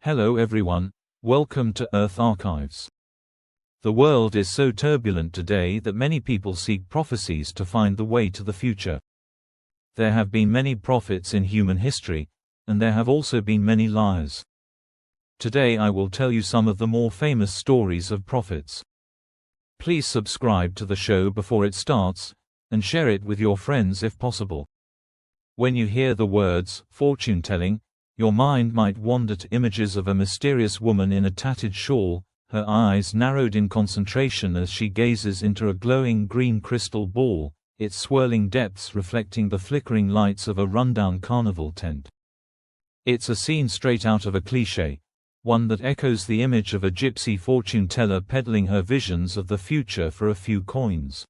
Hello everyone, welcome to Earth Archives. The world is so turbulent today that many people seek prophecies to find the way to the future. There have been many prophets in human history, and there have also been many liars. Today I will tell you some of the more famous stories of prophets. Please subscribe to the show before it starts, and share it with your friends if possible. When you hear the words, fortune-telling, your mind might wander to images of a mysterious woman in a tattered shawl, her eyes narrowed in concentration as she gazes into a glowing green crystal ball, its swirling depths reflecting the flickering lights of a rundown carnival tent. It's a scene straight out of a cliché, one that echoes the image of a gypsy fortune-teller peddling her visions of the future for a few coins.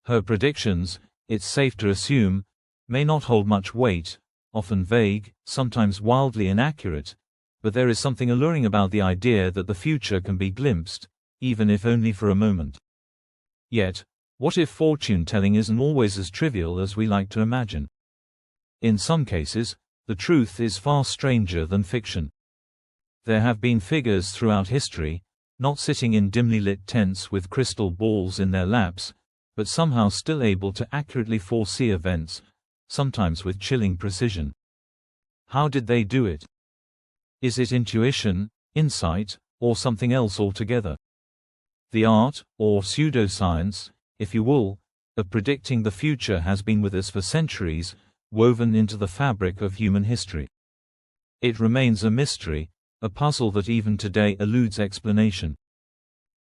Her predictions, it's safe to assume, may not hold much weight, often vague, sometimes wildly inaccurate, but there is something alluring about the idea that the future can be glimpsed, even if only for a moment. Yet, what if fortune-telling isn't always as trivial as we like to imagine? In some cases, the truth is far stranger than fiction. There have been figures throughout history, not sitting in dimly lit tents with crystal balls in their laps, but somehow still able to accurately foresee events, sometimes with chilling precision. How did they do it? Is it intuition, insight, or something else altogether? The art, or pseudoscience, if you will, of predicting the future has been with us for centuries, woven into the fabric of human history. It remains a mystery, a puzzle that even today eludes explanation.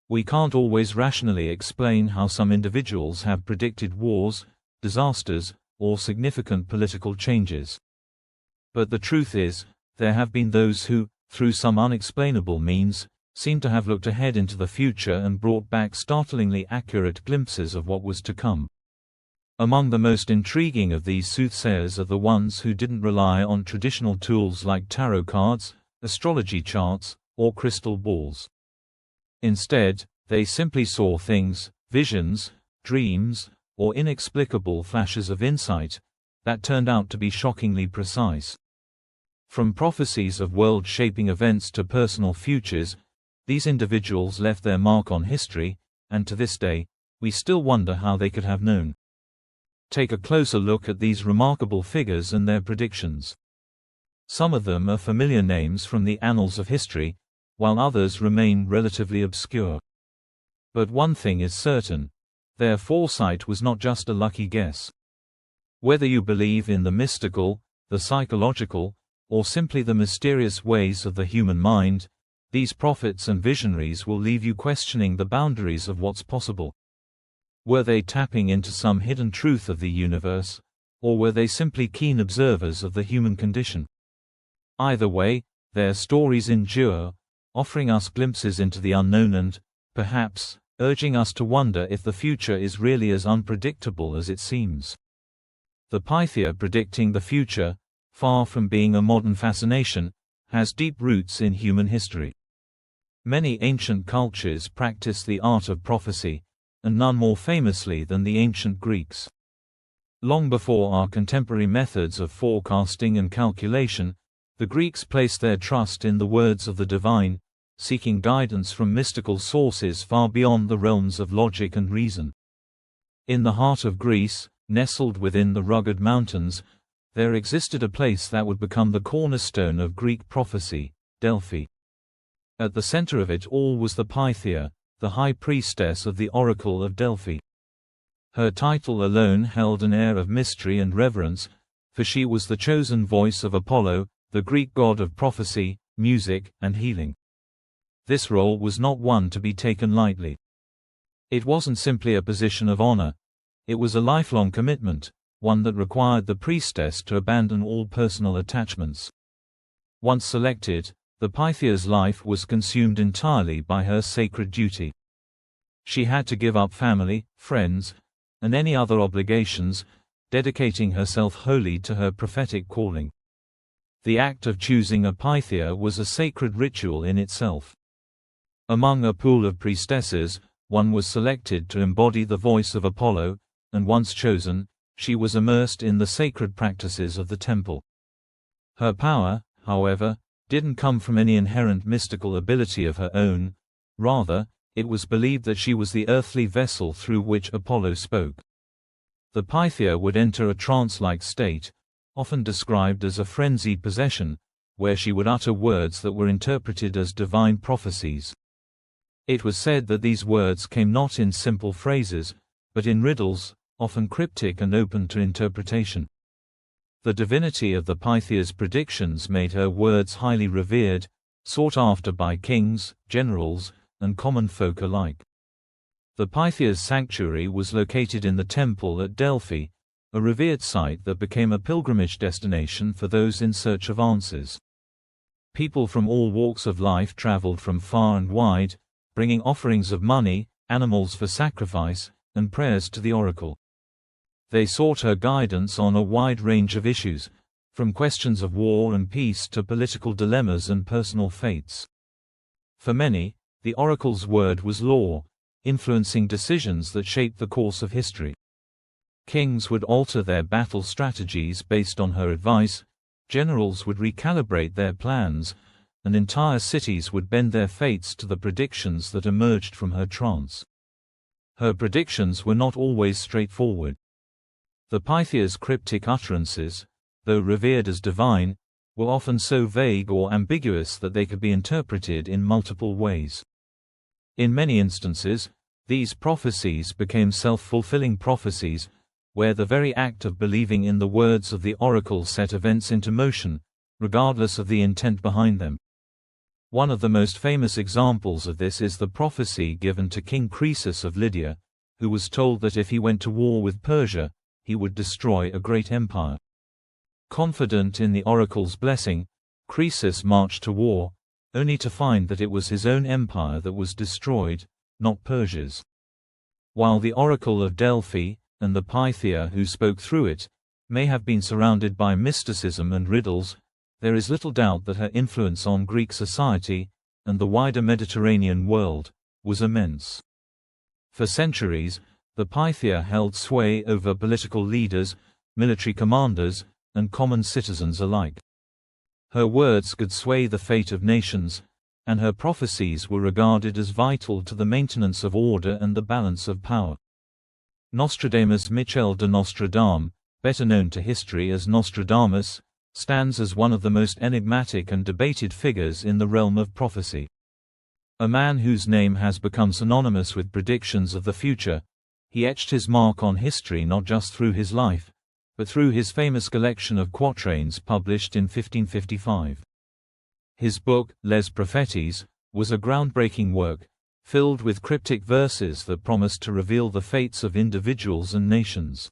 We can't always rationally explain how some individuals have predicted wars, disasters, or significant political changes. But the truth is, there have been those who, through some unexplainable means, seem to have looked ahead into the future and brought back startlingly accurate glimpses of what was to come. Among the most intriguing of these soothsayers are the ones who didn't rely on traditional tools like tarot cards, astrology charts, or crystal balls. Instead, they simply saw things, visions, dreams, or inexplicable flashes of insight, that turned out to be shockingly precise. From prophecies of world-shaping events to personal futures, these individuals left their mark on history, and to this day, we still wonder how they could have known. Take a closer look at these remarkable figures and their predictions. Some of them are familiar names from the annals of history, while others remain relatively obscure. But one thing is certain. Their foresight was not just a lucky guess. Whether you believe in the mystical, the psychological, or simply the mysterious ways of the human mind, these prophets and visionaries will leave you questioning the boundaries of what's possible. Were they tapping into some hidden truth of the universe, or were they simply keen observers of the human condition? Either way, their stories endure, offering us glimpses into the unknown and, perhaps, urging us to wonder if the future is really as unpredictable as it seems. The Pythia predicting the future, far from being a modern fascination, has deep roots in human history. Many ancient cultures practiced the art of prophecy, and none more famously than the ancient Greeks. Long before our contemporary methods of forecasting and calculation, the Greeks placed their trust in the words of the divine, seeking guidance from mystical sources far beyond the realms of logic and reason. In the heart of Greece, nestled within the rugged mountains, there existed a place that would become the cornerstone of Greek prophecy, Delphi. At the center of it all was the Pythia, the high priestess of the Oracle of Delphi. Her title alone held an air of mystery and reverence, for she was the chosen voice of Apollo, the Greek god of prophecy, music, and healing. This role was not one to be taken lightly. It wasn't simply a position of honor. It was a lifelong commitment, one that required the priestess to abandon all personal attachments. Once selected, the Pythia's life was consumed entirely by her sacred duty. She had to give up family, friends, and any other obligations, dedicating herself wholly to her prophetic calling. The act of choosing a Pythia was a sacred ritual in itself. Among a pool of priestesses, one was selected to embody the voice of Apollo, and once chosen, she was immersed in the sacred practices of the temple. Her power, however, didn't come from any inherent mystical ability of her own. Rather, it was believed that she was the earthly vessel through which Apollo spoke. The Pythia would enter a trance-like state, often described as a frenzied possession, where she would utter words that were interpreted as divine prophecies. It was said that these words came not in simple phrases, but in riddles, often cryptic and open to interpretation. The divinity of the Pythia's predictions made her words highly revered, sought after by kings, generals, and common folk alike. The Pythia's sanctuary was located in the temple at Delphi, a revered site that became a pilgrimage destination for those in search of answers. People from all walks of life traveled from far and wide, bringing offerings of money, animals for sacrifice, and prayers to the oracle. They sought her guidance on a wide range of issues, from questions of war and peace to political dilemmas and personal fates. For many, the oracle's word was law, influencing decisions that shaped the course of history. Kings would alter their battle strategies based on her advice, generals would recalibrate their plans, and entire cities would bend their fates to the predictions that emerged from her trance. Her predictions were not always straightforward. The Pythia's cryptic utterances, though revered as divine, were often so vague or ambiguous that they could be interpreted in multiple ways. In many instances, these prophecies became self-fulfilling prophecies, where the very act of believing in the words of the oracle set events into motion, regardless of the intent behind them. One of the most famous examples of this is the prophecy given to King Croesus of Lydia, who was told that if he went to war with Persia, he would destroy a great empire. Confident in the oracle's blessing, Croesus marched to war, only to find that it was his own empire that was destroyed, not Persia's. While the oracle of Delphi, and the Pythia who spoke through it, may have been surrounded by mysticism and riddles, there is little doubt that her influence on Greek society, and the wider Mediterranean world, was immense. For centuries, the Pythia held sway over political leaders, military commanders, and common citizens alike. Her words could sway the fate of nations, and her prophecies were regarded as vital to the maintenance of order and the balance of power. Nostradamus Michel de Nostradam, better known to history as Nostradamus, stands as one of the most enigmatic and debated figures in the realm of prophecy. A man whose name has become synonymous with predictions of the future, he etched his mark on history not just through his life, but through his famous collection of quatrains published in 1555. His book, Les Prophecies, was a groundbreaking work, filled with cryptic verses that promised to reveal the fates of individuals and nations.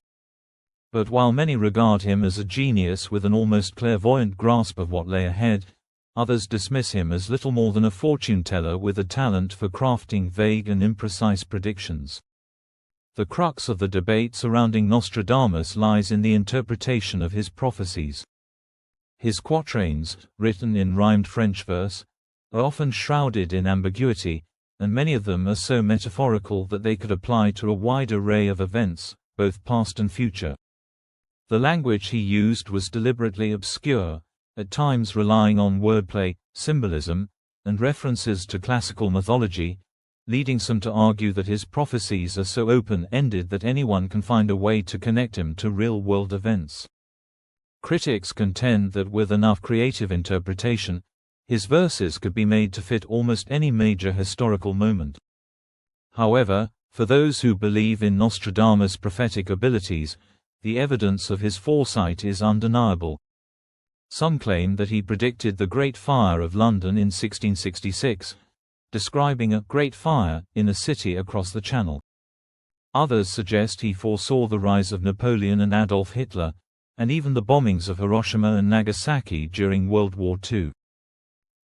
But while many regard him as a genius with an almost clairvoyant grasp of what lay ahead, others dismiss him as little more than a fortune-teller with a talent for crafting vague and imprecise predictions. The crux of the debate surrounding Nostradamus lies in the interpretation of his prophecies. His quatrains, written in rhymed French verse, are often shrouded in ambiguity, and many of them are so metaphorical that they could apply to a wide array of events, both past and future. The language he used was deliberately obscure, at times relying on wordplay, symbolism, and references to classical mythology, leading some to argue that his prophecies are so open-ended that anyone can find a way to connect him to real-world events. Critics contend that with enough creative interpretation, his verses could be made to fit almost any major historical moment. However, for those who believe in Nostradamus' prophetic abilities, the evidence of his foresight is undeniable. Some claim that he predicted the Great Fire of London in 1666, describing a great fire in a city across the Channel. Others suggest he foresaw the rise of Napoleon and Adolf Hitler, and even the bombings of Hiroshima and Nagasaki during World War II.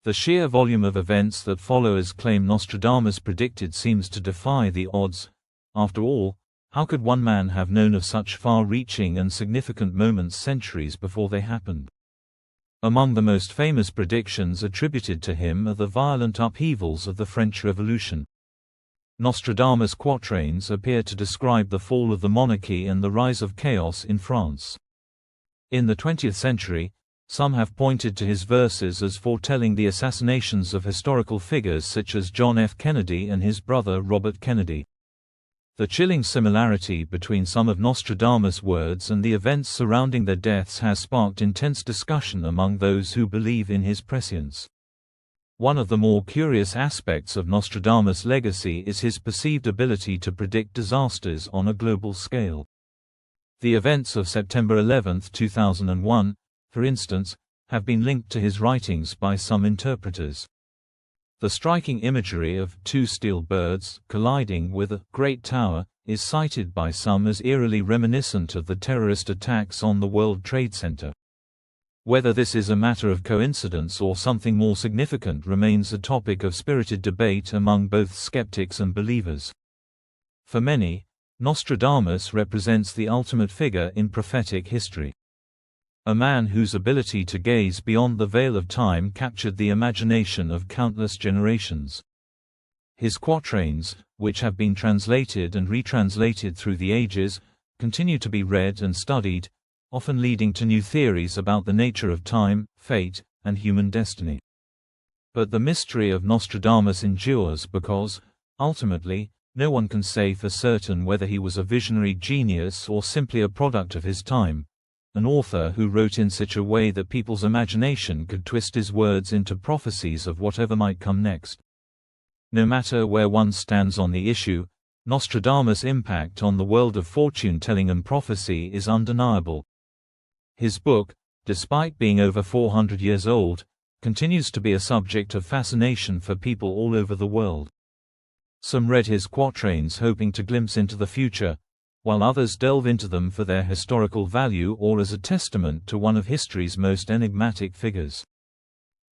The sheer volume of events that followers claim Nostradamus predicted seems to defy the odds. After all, how could one man have known of such far-reaching and significant moments centuries before they happened? Among the most famous predictions attributed to him are the violent upheavals of the French Revolution. Nostradamus' quatrains appear to describe the fall of the monarchy and the rise of chaos in France. In the 20th century, Some have pointed to his verses as foretelling the assassinations of historical figures such as John F. Kennedy and his brother Robert Kennedy. The chilling similarity between some of Nostradamus' words and the events surrounding their deaths has sparked intense discussion among those who believe in his prescience. One of the more curious aspects of Nostradamus' legacy is his perceived ability to predict disasters on a global scale. The events of September 11, 2001, for instance, have been linked to his writings by some interpreters. The striking imagery of two steel birds colliding with a great tower is cited by some as eerily reminiscent of the terrorist attacks on the World Trade Center. Whether this is a matter of coincidence or something more significant remains a topic of spirited debate among both skeptics and believers. For many, Nostradamus represents the ultimate figure in prophetic history. A man whose ability to gaze beyond the veil of time captured the imagination of countless generations. His quatrains, which have been translated and retranslated through the ages, continue to be read and studied, often leading to new theories about the nature of time, fate, and human destiny. But the mystery of Nostradamus endures because, ultimately, no one can say for certain whether he was a visionary genius or simply a product of his time, an author who wrote in such a way that people's imagination could twist his words into prophecies of whatever might come next. No matter where one stands on the issue, Nostradamus' impact on the world of fortune-telling and prophecy is undeniable. His book, despite being over 400 years old, continues to be a subject of fascination for people all over the world. Some read his quatrains hoping to glimpse into the future, while others delve into them for their historical value or as a testament to one of history's most enigmatic figures.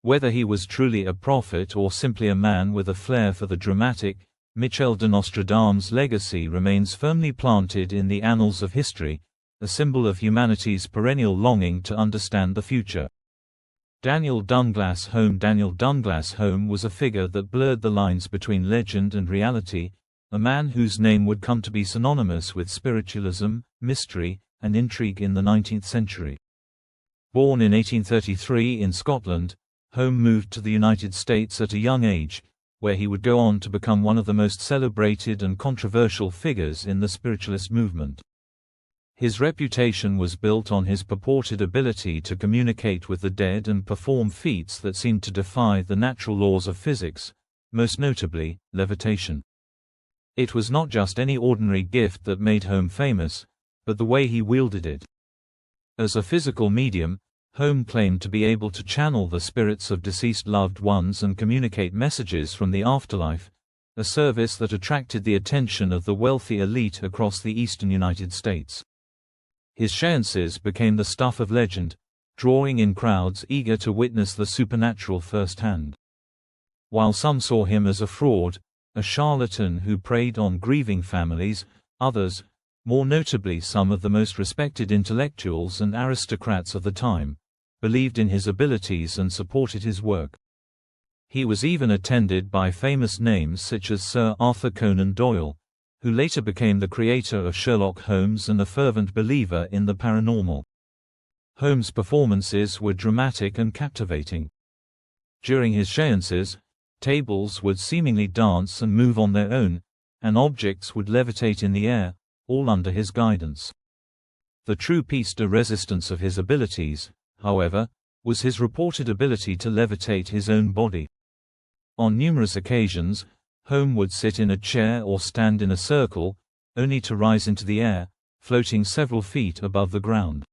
Whether he was truly a prophet or simply a man with a flair for the dramatic, Michel de Nostradamus' legacy remains firmly planted in the annals of history, a symbol of humanity's perennial longing to understand the future. Daniel Dunglass Home was a figure that blurred the lines between legend and reality, a man whose name would come to be synonymous with spiritualism, mystery, and intrigue in the 19th century. Born in 1833 in Scotland, Home moved to the United States at a young age, where he would go on to become one of the most celebrated and controversial figures in the spiritualist movement. His reputation was built on his purported ability to communicate with the dead and perform feats that seemed to defy the natural laws of physics, most notably, levitation. It was not just any ordinary gift that made Home famous, but the way he wielded it. As a physical medium, Home claimed to be able to channel the spirits of deceased loved ones and communicate messages from the afterlife, a service that attracted the attention of the wealthy elite across the eastern United States. His séances became the stuff of legend, drawing in crowds eager to witness the supernatural firsthand. While some saw him as a fraud, a charlatan who preyed on grieving families, others, more notably some of the most respected intellectuals and aristocrats of the time, believed in his abilities and supported his work. He was even attended by famous names such as Sir Arthur Conan Doyle, who later became the creator of Sherlock Holmes and a fervent believer in the paranormal. Holmes' performances were dramatic and captivating. During his séances, tables would seemingly dance and move on their own, and objects would levitate in the air, all under his guidance. The true piece de resistance of his abilities, however, was his reported ability to levitate his own body. On numerous occasions, Home would sit in a chair or stand in a circle, only to rise into the air, floating several feet above the ground.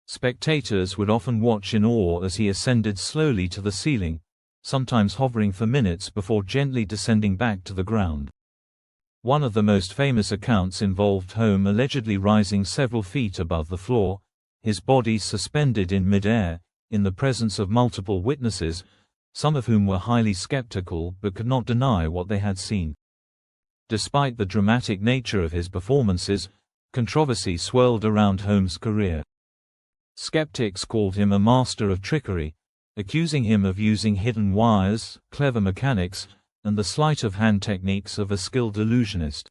Spectators would often watch in awe as he ascended slowly to the ceiling, sometimes hovering for minutes before gently descending back to the ground. One of the most famous accounts involved Home allegedly rising several feet above the floor, his body suspended in mid-air, in the presence of multiple witnesses, some of whom were highly skeptical but could not deny what they had seen. Despite the dramatic nature of his performances, controversy swirled around Holmes' career. Skeptics called him a master of trickery, accusing him of using hidden wires, clever mechanics, and the sleight-of-hand techniques of a skilled illusionist.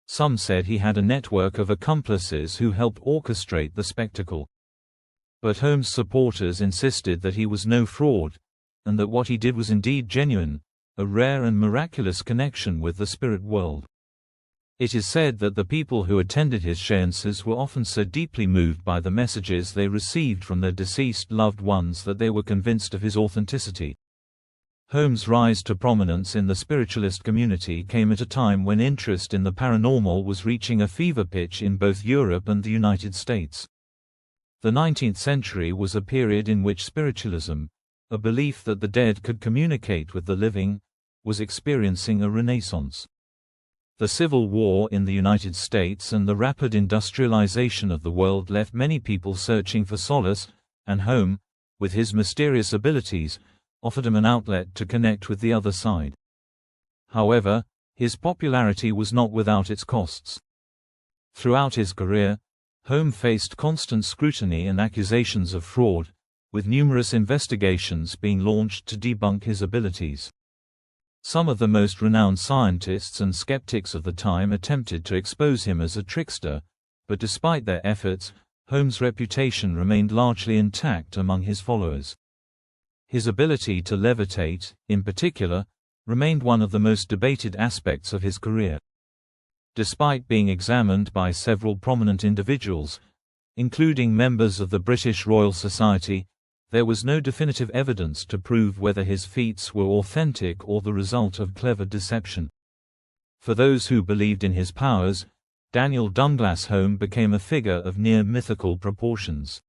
Some said he had a network of accomplices who helped orchestrate the spectacle. But Holmes' supporters insisted that he was no fraud, and that what he did was indeed genuine, a rare and miraculous connection with the spirit world. It is said that the people who attended his séances were often so deeply moved by the messages they received from their deceased loved ones that they were convinced of his authenticity. Holmes' rise to prominence in the spiritualist community came at a time when interest in the paranormal was reaching a fever pitch in both Europe and the United States. The 19th century was a period in which spiritualism, a belief that the dead could communicate with the living, was experiencing a renaissance. The Civil War in the United States and the rapid industrialization of the world left many people searching for solace, and Holmes, with his mysterious abilities, offered him an outlet to connect with the other side. However, his popularity was not without its costs. Throughout his career, Holmes faced constant scrutiny and accusations of fraud, with numerous investigations being launched to debunk his abilities. Some of the most renowned scientists and skeptics of the time attempted to expose him as a trickster, but despite their efforts, Holmes' reputation remained largely intact among his followers. His ability to levitate, in particular, remained one of the most debated aspects of his career. Despite being examined by several prominent individuals, including members of the British Royal Society, there was no definitive evidence to prove whether his feats were authentic or the result of clever deception. For those who believed in his powers, Daniel Dunglass Holmes became a figure of near mythical proportions.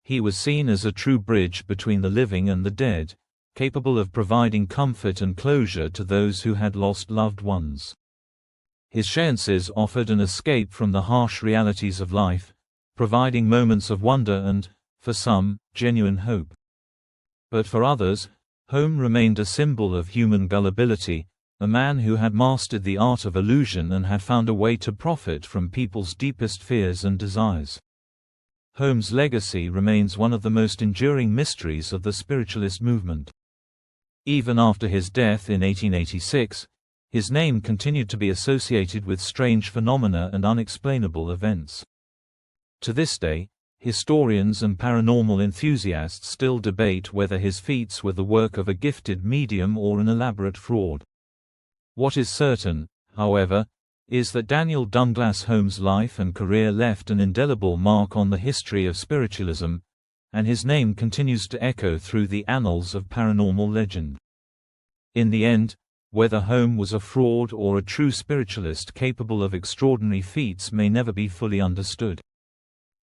He was seen as a true bridge between the living and the dead, capable of providing comfort and closure to those who had lost loved ones. His séances offered an escape from the harsh realities of life, providing moments of wonder and, for some, genuine hope. But for others, Holmes remained a symbol of human gullibility, a man who had mastered the art of illusion and had found a way to profit from people's deepest fears and desires. Holmes' legacy remains one of the most enduring mysteries of the spiritualist movement. Even after his death in 1886, his name continued to be associated with strange phenomena and unexplainable events. To this day, historians and paranormal enthusiasts still debate whether his feats were the work of a gifted medium or an elaborate fraud. What is certain, however, is that Daniel Dunglass Holmes' life and career left an indelible mark on the history of spiritualism, and his name continues to echo through the annals of paranormal legend. In the end, whether Holmes was a fraud or a true spiritualist capable of extraordinary feats may never be fully understood.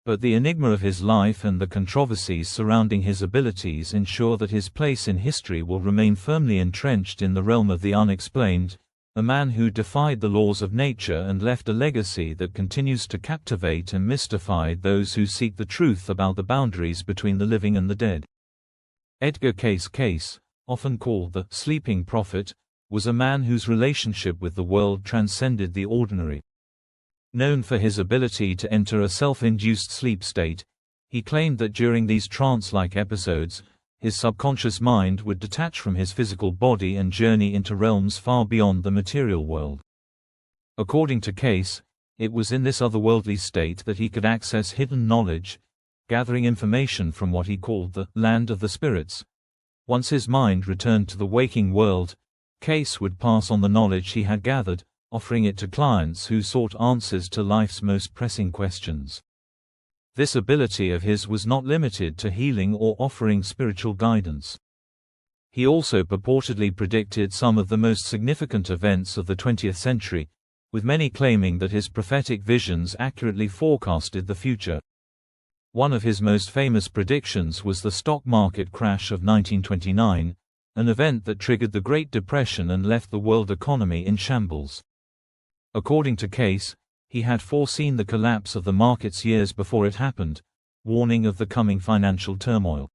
But the enigma of his life and the controversies surrounding his abilities ensure that his place in history will remain firmly entrenched in the realm of the unexplained, a man who defied the laws of nature and left a legacy that continues to captivate and mystify those who seek the truth about the boundaries between the living and the dead. Edgar Cayce, often called the sleeping prophet, was a man whose relationship with the world transcended the ordinary. Known for his ability to enter a self-induced sleep state, he claimed that during these trance-like episodes, his subconscious mind would detach from his physical body and journey into realms far beyond the material world. According to Cayce, it was in this otherworldly state that he could access hidden knowledge, gathering information from what he called the land of the spirits. Once his mind returned to the waking world, Cayce would pass on the knowledge he had gathered, offering it to clients who sought answers to life's most pressing questions. This ability of his was not limited to healing or offering spiritual guidance. He also purportedly predicted some of the most significant events of the 20th century, with many claiming that his prophetic visions accurately forecasted the future. One of his most famous predictions was the stock market crash of 1929, an event that triggered the Great Depression and left the world economy in shambles. According to Cayce, he had foreseen the collapse of the markets years before it happened, warning of the coming financial turmoil.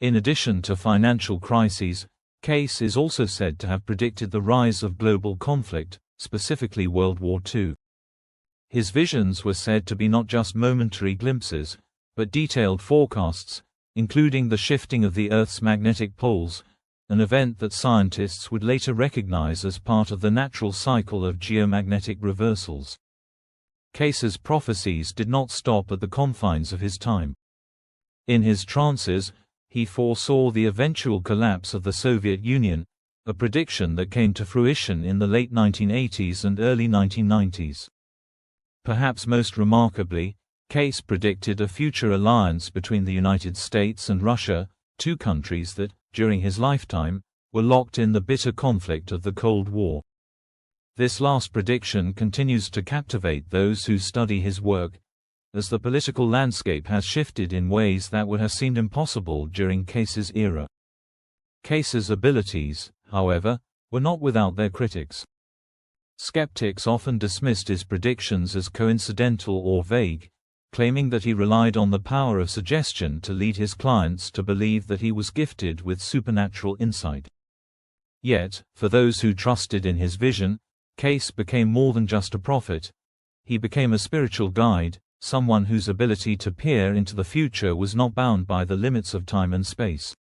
In addition to financial crises, Cayce is also said to have predicted the rise of global conflict, specifically World War II. His visions were said to be not just momentary glimpses, but detailed forecasts, including the shifting of the Earth's magnetic poles, an event that scientists would later recognize as part of the natural cycle of geomagnetic reversals. Cayce's prophecies did not stop at the confines of his time. In his trances, he foresaw the eventual collapse of the Soviet Union, a prediction that came to fruition in the late 1980s and early 1990s. Perhaps most remarkably, Case predicted a future alliance between the United States and Russia, two countries that, during his lifetime, were locked in the bitter conflict of the Cold War. This last prediction continues to captivate those who study his work, as the political landscape has shifted in ways that would have seemed impossible during Case's era. Case's abilities, however, were not without their critics. Skeptics often dismissed his predictions as coincidental or vague, claiming that he relied on the power of suggestion to lead his clients to believe that he was gifted with supernatural insight. Yet, for those who trusted in his vision, Case became more than just a prophet. He became a spiritual guide, someone whose ability to peer into the future was not bound by the limits of time and space.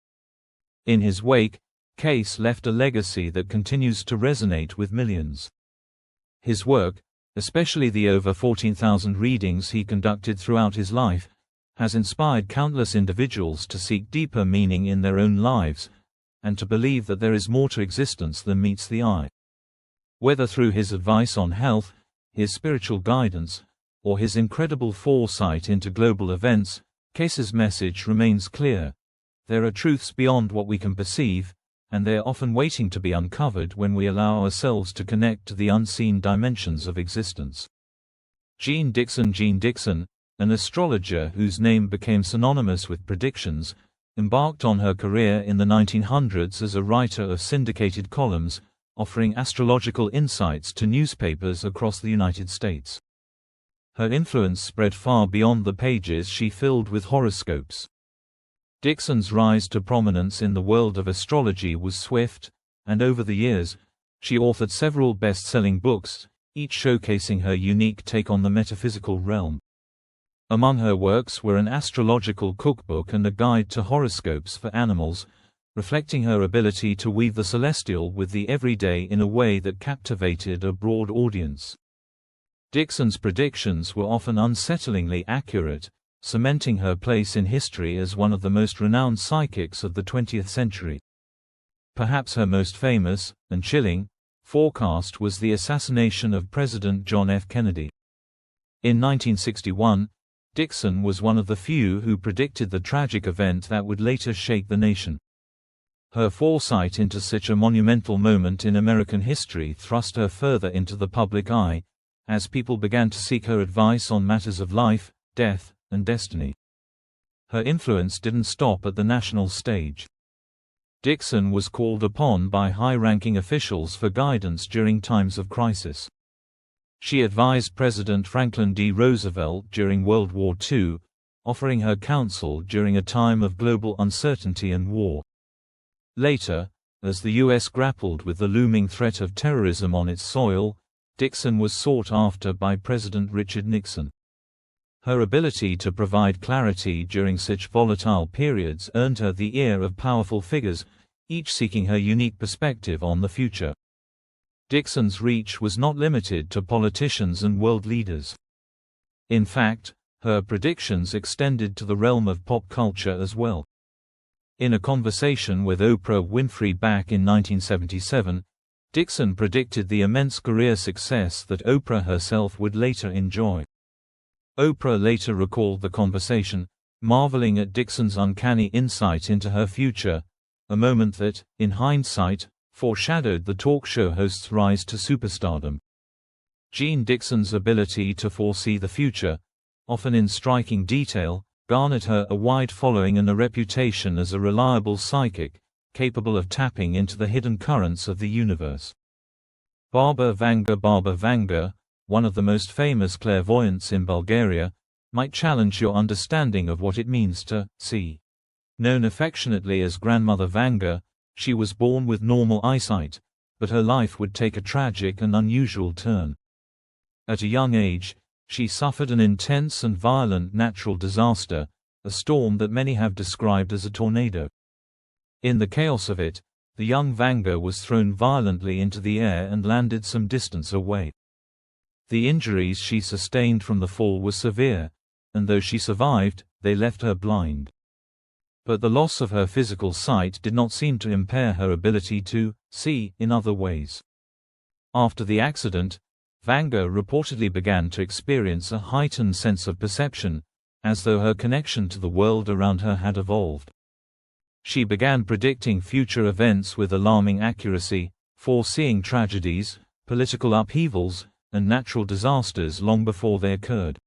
In his wake, Case left a legacy that continues to resonate with millions. His work, especially the over 14,000 readings he conducted throughout his life, has inspired countless individuals to seek deeper meaning in their own lives, and to believe that there is more to existence than meets the eye. Whether through his advice on health, his spiritual guidance, or his incredible foresight into global events, Case's message remains clear. There are truths beyond what we can perceive, and they are often waiting to be uncovered when we allow ourselves to connect to the unseen dimensions of existence. Jeane Dixon, an astrologer whose name became synonymous with predictions, embarked on her career in the 1900s as a writer of syndicated columns, offering astrological insights to newspapers across the United States. Her influence spread far beyond the pages she filled with horoscopes. Dixon's rise to prominence in the world of astrology was swift, and over the years, she authored several best-selling books, each showcasing her unique take on the metaphysical realm. Among her works were an astrological cookbook and a guide to horoscopes for animals, reflecting her ability to weave the celestial with the everyday in a way that captivated a broad audience. Dixon's predictions were often unsettlingly accurate, cementing her place in history as one of the most renowned psychics of the 20th century. Perhaps her most famous, and chilling, forecast was the assassination of President John F. Kennedy. In 1961, Dixon was one of the few who predicted the tragic event that would later shake the nation. Her foresight into such a monumental moment in American history thrust her further into the public eye, as people began to seek her advice on matters of life, death, and destiny. Her influence didn't stop at the national stage. Dixon was called upon by high-ranking officials for guidance during times of crisis. She advised President Franklin D. Roosevelt during World War II, offering her counsel during a time of global uncertainty and war. Later, as the U.S. grappled with the looming threat of terrorism on its soil, Dixon was sought after by President Richard Nixon. Her ability to provide clarity during such volatile periods earned her the ear of powerful figures, each seeking her unique perspective on the future. Dixon's reach was not limited to politicians and world leaders. In fact, her predictions extended to the realm of pop culture as well. In a conversation with Oprah Winfrey back in 1977, Dixon predicted the immense career success that Oprah herself would later enjoy. Oprah later recalled the conversation, marveling at Dixon's uncanny insight into her future, a moment that, in hindsight, foreshadowed the talk show host's rise to superstardom. Jeane Dixon's ability to foresee the future, often in striking detail, garnered her a wide following and a reputation as a reliable psychic, capable of tapping into the hidden currents of the universe. Baba Vanga, one of the most famous clairvoyants in Bulgaria, might challenge your understanding of what it means to see. Known affectionately as Grandmother Vanga, she was born with normal eyesight, but her life would take a tragic and unusual turn. At a young age, she suffered an intense and violent natural disaster, a storm that many have described as a tornado. In the chaos of it, the young Vanga was thrown violently into the air and landed some distance away. The injuries she sustained from the fall were severe, and though she survived, they left her blind. But the loss of her physical sight did not seem to impair her ability to see in other ways. After the accident, Vanga reportedly began to experience a heightened sense of perception, as though her connection to the world around her had evolved. She began predicting future events with alarming accuracy, foreseeing tragedies, political upheavals, and natural disasters long before they occurred.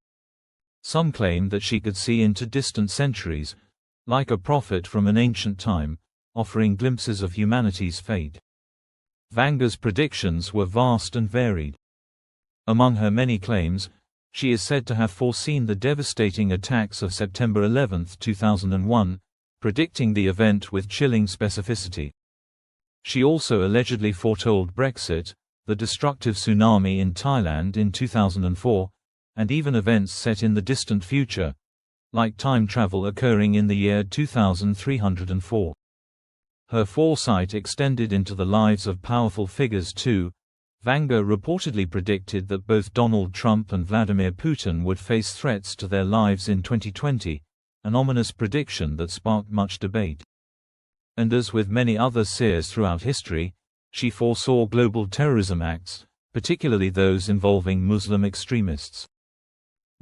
Some claim that she could see into distant centuries, like a prophet from an ancient time, offering glimpses of humanity's fate. Vanga's predictions were vast and varied. Among her many claims, she is said to have foreseen the devastating attacks of September 11, 2001, predicting the event with chilling specificity. She also allegedly foretold Brexit, the destructive tsunami in Thailand in 2004, and even events set in the distant future, like time travel occurring in the year 2304. Her foresight extended into the lives of powerful figures too. Vanga reportedly predicted that both Donald Trump and Vladimir Putin would face threats to their lives in 2020, an ominous prediction that sparked much debate. And as with many other seers throughout history, she foresaw global terrorism acts, particularly those involving Muslim extremists.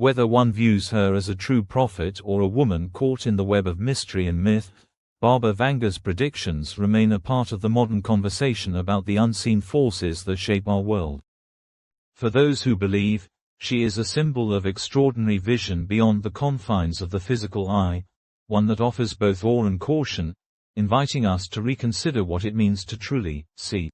Whether one views her as a true prophet or a woman caught in the web of mystery and myth, Baba Vanga's predictions remain a part of the modern conversation about the unseen forces that shape our world. For those who believe, she is a symbol of extraordinary vision beyond the confines of the physical eye, one that offers both awe and caution, inviting us to reconsider what it means to truly see.